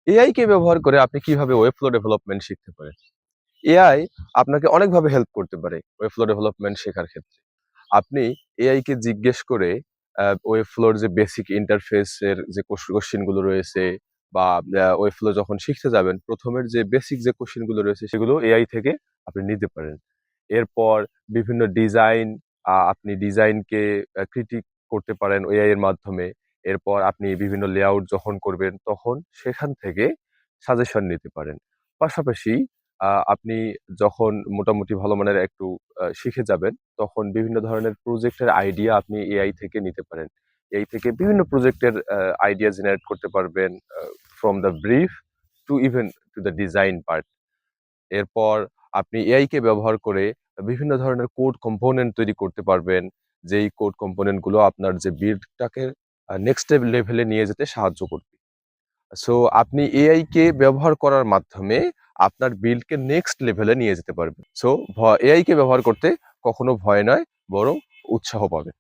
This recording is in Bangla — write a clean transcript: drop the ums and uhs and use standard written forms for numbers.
এআই কে ব্যবহার করে আপনি কিভাবে ওয়েব ফ্লো ডেভেলপমেন্ট শিখতে পারেন? এআই আপনাকে অনেকভাবে হেল্প করতে পারে ওয়েব ফ্লো ডেভেলপমেন্ট শেখার ক্ষেত্রে। আপনি এআই কে জিজ্ঞেস করে ওয়েব ফ্লোর যে বেসিক ইন্টারফেস এর যে কোশ্চেন গুলো রয়েছে বা ওয়েব ফ্লো যখন শিখতে যাবেন, প্রথমের যে বেসিক যে কোশ্চেন গুলো রয়েছে সেগুলো এআই থেকে আপনি নিতে পারেন। এরপর বিভিন্ন ডিজাইন, আপনি ডিজাইনকে ক্রিটিক করতে পারেন এআই এর মাধ্যমে। এরপর আপনি বিভিন্ন লেআউট যখন করবেন তখন সেখান থেকে সাজেশন নিতে পারেন। পাশাপাশি আপনি যখন মোটামুটি ভালো মানের একটু শিখে যাবেন, তখন বিভিন্ন ধরনের প্রজেক্টের আইডিয়া আপনি এআই থেকে নিতে পারেন। এআই থেকে বিভিন্ন প্রজেক্টের আইডিয়া জেনারেট করতে পারবেন, from the brief to even to the design part. এরপর আপনি এআই কে ব্যবহার করে বিভিন্ন ধরনের কোড কম্পোনেন্ট তৈরি করতে পারবেন, যেই কোড কম্পোনেন্ট গুলো আপনার যে বিল্ডটাকে নেক্সট লেভেলে নিয়ে যেতে সাহায্য করবে। সো আপনি এআই কে ব্যবহার করার মাধ্যমে আপনার বিল্ডকে নেক্সট লেভেলে নিয়ে যেতে পারবেন। সো এআই কে ব্যবহার করতে কখনো ভয় নয়, বরং উৎসাহ পাবেন।